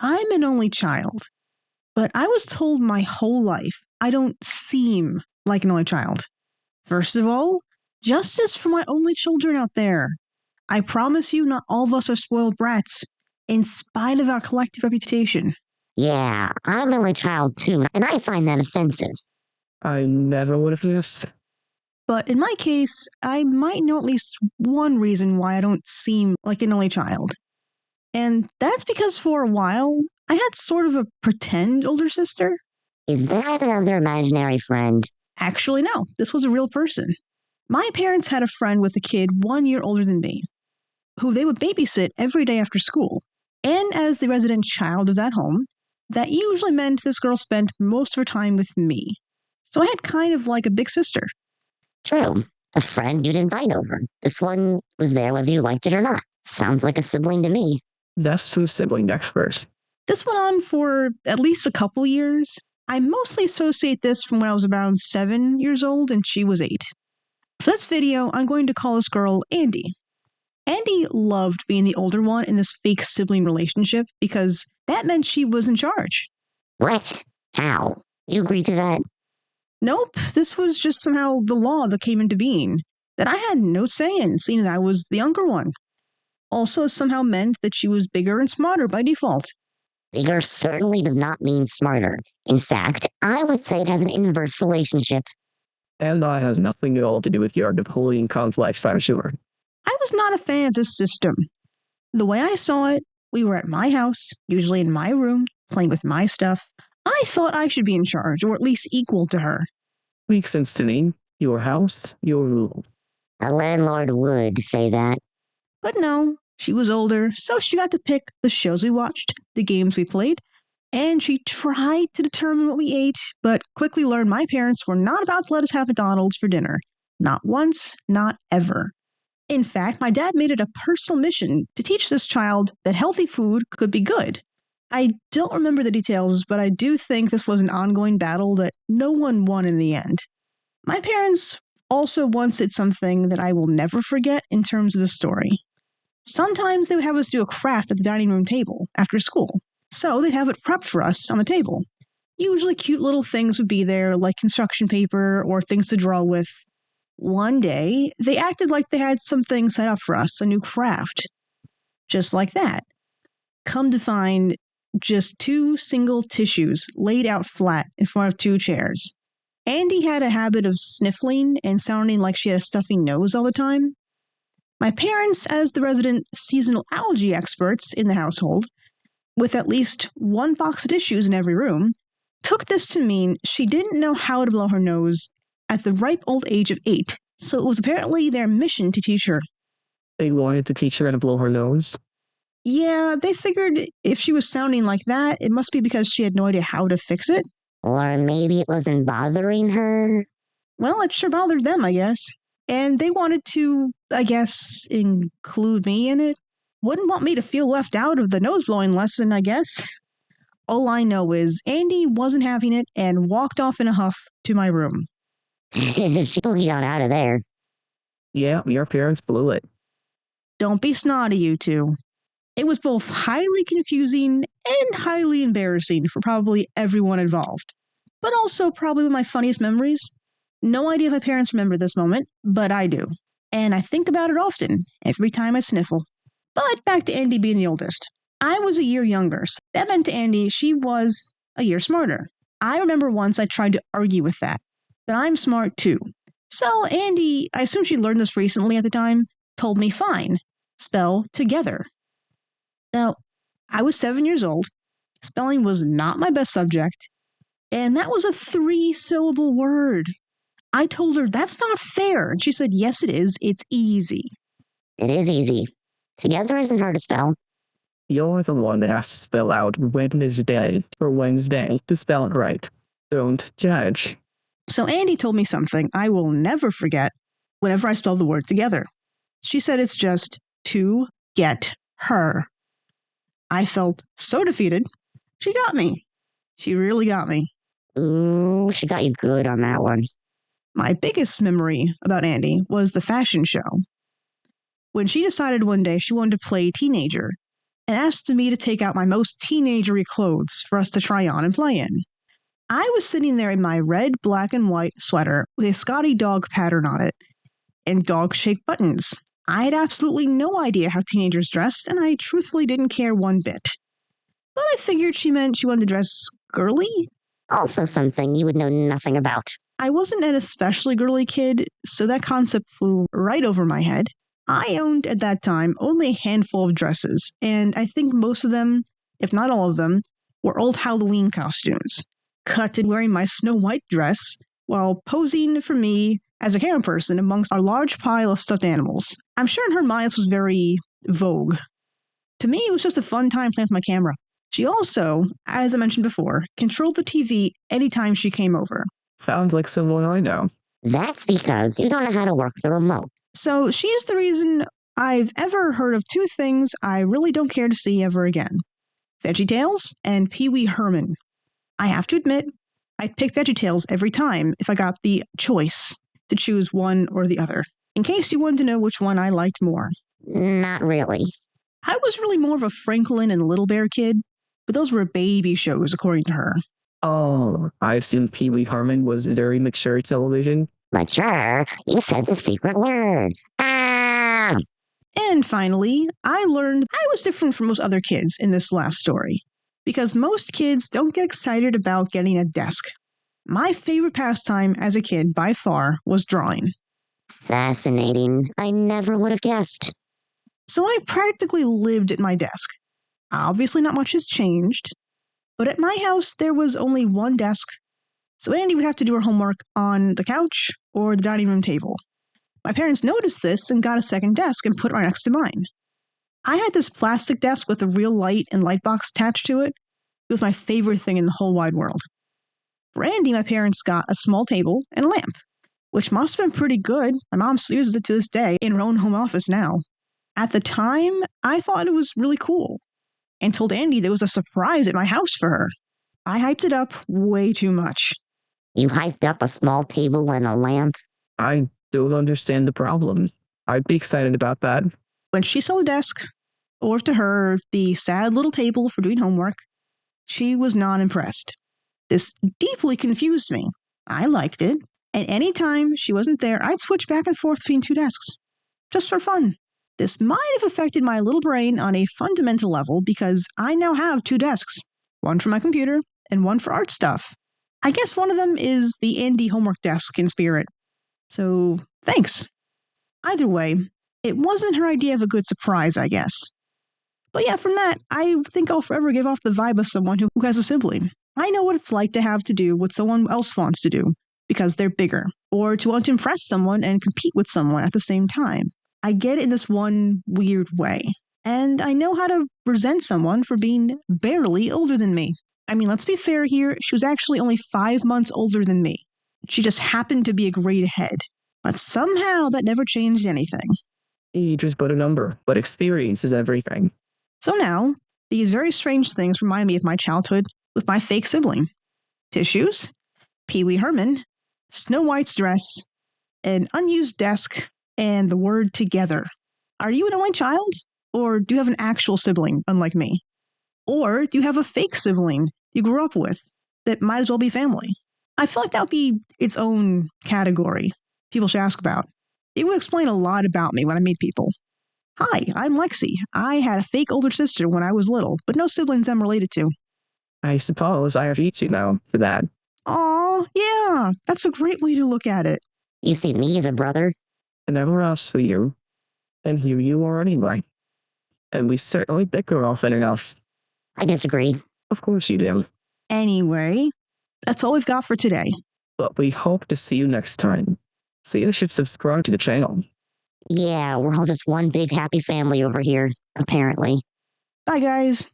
I'm an only child, but I was told my whole life I don't seem like an only child. First of all, justice for my only children out there. I promise you, not all of us are spoiled brats, in spite of our collective reputation. Yeah, I'm an only child too, and I find that offensive. I never would have guessed. But in my case, I might know at least one reason why I don't seem like an only child. And that's because for a while, I had sort of a pretend older sister. Is that another imaginary friend? Actually, no, this was a real person. My parents had a friend with a kid 1 year older than me, who they would babysit every day after school. And as the resident child of that home, that usually meant this girl spent most of her time with me. So I had kind of like a big sister. True. A friend you'd invite over. This one was there whether you liked it or not. Sounds like a sibling to me. That's some sibling experts. This went on for at least a couple years. I mostly associate this from when I was around 7 years old and she was 8. For this video, I'm going to call this girl Andy. Andy loved being the older one in this fake sibling relationship because that meant she was in charge. What? How? You agreed to that? Nope, this was just somehow the law that came into being, that I had no say in, seeing as I was the younger one. Also, somehow meant that she was bigger and smarter by default. Bigger certainly does not mean smarter. In fact, I would say it has an inverse relationship. And that has nothing at all to do with your Napoleon complex, I'm sure. I was not a fan of this system. The way I saw it, we were at my house, usually in my room, playing with my stuff. I thought I should be in charge, or at least equal to her. Makes sense to me. Your house, your rule. A landlord would say that. But no, she was older, so she got to pick the shows we watched, the games we played, and she tried to determine what we ate, but quickly learned my parents were not about to let us have McDonald's for dinner. Not once, not ever. In fact, my dad made it a personal mission to teach this child that healthy food could be good. I don't remember the details, but I do think this was an ongoing battle that no one won in the end. My parents also once did something that I will never forget in terms of the story. Sometimes they would have us do a craft at the dining room table after school, so they'd have it prepped for us on the table. Usually cute little things would be there, like construction paper or things to draw with. One day, they acted like they had something set up for us, a new craft. Just like that. Come to find, just 2 single tissues laid out flat in front of 2 chairs. Andy had a habit of sniffling and sounding like she had a stuffy nose all the time. My parents, as the resident seasonal allergy experts in the household, with at least 1 box of tissues in every room, took this to mean she didn't know how to blow her nose at the ripe old age of 8, so it was apparently their mission to teach her. They wanted to teach her how to blow her nose. Yeah, they figured if she was sounding like that, it must be because she had no idea how to fix it. Or maybe it wasn't bothering her. Well, it sure bothered them, I guess. And they wanted to, I guess, include me in it. Wouldn't want me to feel left out of the nose-blowing lesson, I guess. All I know is Andy wasn't having it and walked off in a huff to my room. She got out of there. Yeah, your parents blew it. Don't be snotty, you two. It was both highly confusing and highly embarrassing for probably everyone involved. But also probably one of my funniest memories. No idea if my parents remember this moment, but I do. And I think about it often, every time I sniffle. But back to Andy being the oldest. I was a year younger, so that meant to Andy she was a year smarter. I remember once I tried to argue with that I'm smart too. So Andy, I assume she learned this recently at the time, told me fine. Spell together. Now, I was 7 years old. Spelling was not my best subject. And that was a 3-syllable word. I told her, that's not fair. And she said, yes, it is. It's easy. It is easy. Together isn't hard to spell. You're the one that has to spell out Wednesday for Wednesday to spell it right. Don't judge. So Andy told me something I will never forget whenever I spell the word together. She said it's just to get her. I felt so defeated. She got me. She really got me. Ooh, she got you good on that one. My biggest memory about Andy was the fashion show. When she decided one day she wanted to play teenager, and asked me to take out my most teenagery clothes for us to try on and play in. I was sitting there in my red, black, and white sweater with a Scotty dog pattern on it and dog shaped buttons. I had absolutely no idea how teenagers dressed, and I truthfully didn't care one bit. But I figured she meant she wanted to dress girly. Also something you would know nothing about. I wasn't an especially girly kid, so that concept flew right over my head. I owned, at that time, only a handful of dresses, and I think most of them, if not all of them, were old Halloween costumes. Cut in wearing my Snow White dress, while posing for me as a camera person amongst our large pile of stuffed animals. I'm sure in her mind this was very vogue. To me, it was just a fun time playing with my camera. She also, as I mentioned before, controlled the TV anytime she came over. Sounds like someone I know. That's because you don't know how to work the remote. So she is the reason I've ever heard of two things I really don't care to see ever again. VeggieTales and Pee Wee Herman. I have to admit, I'd pick VeggieTales every time if I got the choice to choose one or the other. In case you wanted to know which one I liked more. Not really. I was really more of a Franklin and Little Bear kid, but those were baby shows according to her. Oh, I assumed Pee Wee Herman was very mature television. Mature? You said the secret word. Ah! And finally, I learned I was different from most other kids in this last story, because most kids don't get excited about getting a desk. My favorite pastime as a kid, by far, was drawing. Fascinating. I never would have guessed. So I practically lived at my desk. Obviously, not much has changed, but at my house, there was only one desk, so Andy would have to do her homework on the couch or the dining room table. My parents noticed this and got a second desk and put it right next to mine. I had this plastic desk with a real light and light box attached to it. It was my favorite thing in the whole wide world. For Andy, my parents got a small table and a lamp, which must have been pretty good. My mom still uses it to this day in her own home office now. At the time, I thought it was really cool and told Andy there was a surprise at my house for her. I hyped it up way too much. You hyped up a small table and a lamp? I don't understand the problem. I'd be excited about that. When she saw the desk, or to her, the sad little table for doing homework, she was not impressed. This deeply confused me. I liked it, and any time she wasn't there, I'd switch back and forth between two desks, just for fun. This might have affected my little brain on a fundamental level because I now have two desks, one for my computer and one for art stuff. I guess one of them is the Andy homework desk in spirit. So, thanks. Either way, it wasn't her idea of a good surprise, I guess. But yeah, from that, I think I'll forever give off the vibe of someone who has a sibling. I know what it's like to have to do what someone else wants to do because they're bigger, or to want to impress someone and compete with someone at the same time. I get it in this one weird way. And I know how to resent someone for being barely older than me. I mean, let's be fair here, she was actually only 5 months older than me. She just happened to be a grade ahead. But somehow that never changed anything. Age is but a number, but experience is everything. So now, these very strange things remind me of my childhood with my fake sibling. Tissues, Pee Wee Herman, Snow White's dress, an unused desk, and the word together. Are you an only child? Or do you have an actual sibling, unlike me? Or do you have a fake sibling you grew up with that might as well be family? I feel like that would be its own category people should ask about. It would explain a lot about me when I meet people. Hi, I'm Lexi. I had a fake older sister when I was little, but no siblings I'm related to. I suppose I have to eat you now for that. Aw, yeah, that's a great way to look at it. You see me as a brother? I never asked for you. And here you are anyway. And we certainly bicker often enough. I disagree. Of course you do. Anyway, that's all we've got for today. But we hope to see you next time. So you should subscribe to the channel. Yeah, we're all just one big happy family over here, apparently. Bye, guys.